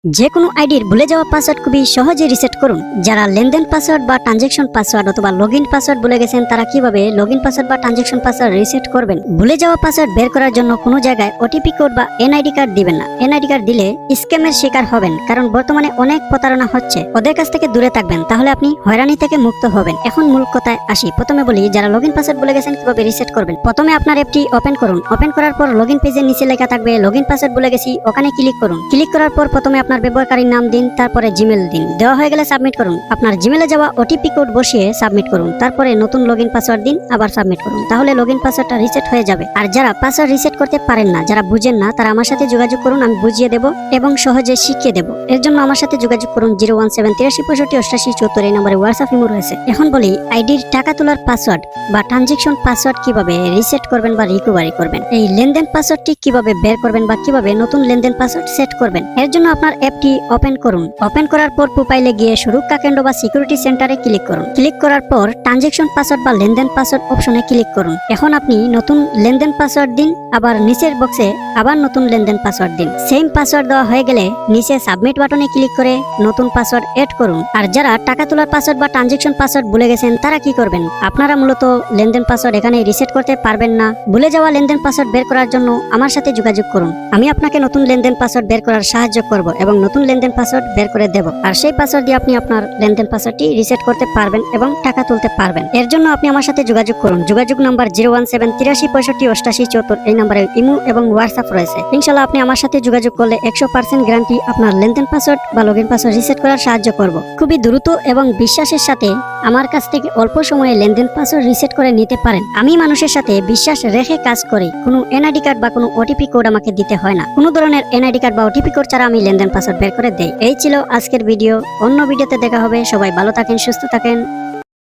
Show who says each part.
Speaker 1: যে কোনো আইডির ভুলে যাওয়া পাসওয়ার্ড খুবই সহজে রিসেট করুন। যারা লেনদেন পাসওয়ার্ড বা ট্রানজেকশন পাসওয়ার্ড অথবা লগইন পাসওয়ার্ড ভুলে গেছেন তারা কিভাবে লগইন পাসওয়ার্ড বা ট্রানজেকশন পাসওয়ার্ড রিসেট করবেন। ভুলে যাওয়া পাসওয়ার্ড বের করার জন্য কোনো জায়গায় ওটিপি কোড বা এনআইডি কার্ড দিবেন না। এনআইডি কার্ড দিলে স্ক্যামের শিকার হবেন, কারণ বর্তমানে অনেক প্রতারণা হচ্ছে। ওদের কাছ থেকে দূরে থাকবেন, তাহলে আপনি হয়রানি থেকে মুক্ত হবেন। এখন মূল কথায় আসি। প্রথমে বলি, যারা লগইন পাসওয়ার্ড ভুলে গেছেন কিভাবে রিসেট করবেন। প্রথমে আপনার অ্যাপটি ওপেন করুন। ওপেন করার পর লগইন পেজের নিচে লেখা থাকবে লগইন পাসওয়ার্ড ভুলে গেছি, ওখানে ক্লিক করুন। ক্লিক করার পর প্রথমে আপনার ব্যবহারকারীর নাম দিন, তারপরে জিমেল দিন। দেওয়া হয়ে গেলে সাবমিট করুন। আপনার জিমেলে যাওয়া ওটিপি কোড বসিয়ে সাবমিট করুন। তারপরে নতুন লগইন পাসওয়ার্ড দিন, আবার সাবমিট করুন। তাহলে লগইন পাসওয়ার্ডটা রিসেট হয়ে যাবে। আর যারা পাসওয়ার্ড রিসেট করতে পারেন না, যারা বুঝেন না, তারা আমার সাথে যোগাযোগ করুন। আমি বুঝিয়ে দেব এবং সহজে শিখিয়ে দেব। এর জন্য আমার সাথে যোগাযোগ করুন 01783658874 এই নম্বরে হোয়াটসঅ্যাপ ইমো রয়েছে। এখন বলি, আইডির টাকা তোলার পাসওয়ার্ড বা ট্রানজেকশন পাসওয়ার্ড কিভাবে রিসেট করবেন বা রিকভারি করবেন। এই লেনদেন পাসওয়ার্ডটি কিভাবে বের করবেন বা কিভাবে নতুন লেনদেন পাসওয়ার্ড সেট করবেন। এর জন্য আপনার অ্যাপটি ওপেন করুন। ওপেন করার পর প্রোফাইলে গিয়ে সুরক্ষা কেন্দ্র বা সিকিউরিটি সেন্টারে ক্লিক করুন। ক্লিক করার পর ট্রানজেকশন পাসওয়ার্ড বা লেনদেন পাসওয়ার্ড অপশনে ক্লিক করুন। এখন আপনি নতুন লেনদেন পাসওয়ার্ড দিন, আবার নিচের বক্সে আবার নতুন লেনদেন পাসওয়ার্ড দিন। সেম পাসওয়ার্ড দেওয়া হয়ে গেলে নিচে সাবমিট বাটনে ক্লিক করে নতুন পাসওয়ার্ড এড করুন। আর যারা টাকা তোলার পাসওয়ার্ড বা ট্রানজেকশন পাসওয়ার্ড ভুলে গেছেন তারা কি করবেন। আপনারা মূলত লেনদেন পাসওয়ার্ড এখানে রিসেট করতে পারবেন না। ভুলে যাওয়া লেনদেন পাসওয়ার্ড বের করার জন্য আমার সাথে যোগাযোগ করুন। আমি আপনাকে নতুন লেনদেন পাসওয়ার্ড বের করার সাহায্য করব এবং নতুন লেনদেন পাসওয়ার্ড বের করে দেব। আর সেই পাসওয়ার্ড দিয়ে আপনি আপনার লেনদেন পাসওয়ার্ডটি রিসেট করতে পারবেন এবং টাকা তুলতে পারবেন। এর জন্য আপনি আমার সাথে যোগাযোগ করুন। যোগাযোগ নাম্বার 01783658874 এই নম্বরে ইমো এবং হোয়াটসঅ্যাপ রয়েছে। ইনশাআল্লাহ আপনি আমার সাথে যোগাযোগ করলে 100% গ্যারান্টি আপনার লেনদেন পাসওয়ার্ড বা লগইন পাসওয়ার্ড রিসেট করার সাহায্য করব। খুবই দ্রুত এবং বিশ্বাসের সাথে আমার কাছ থেকে অল্প সময়ে লেনদেন পাসওয়ার্ড রিসেট করে নিতে পারেন। আমি মানুষের সাথে বিশ্বাস রেখে কাজ করি। কোনো এনআইডি কার্ড বা কোনো ওটিপি কোড আমাকে দিতে হয় না। কোনো ধরনের এনআইডি কার্ড বা ওটিপি কোড ছাড়া আমি লেনদেন পাসওয়ার্ড বের করে দেই। এই ছিল আজকের ভিডিও। অন্য ভিডিওতে দেখা হবে। সবাই ভালো থাকেন, সুস্থ থাকেন।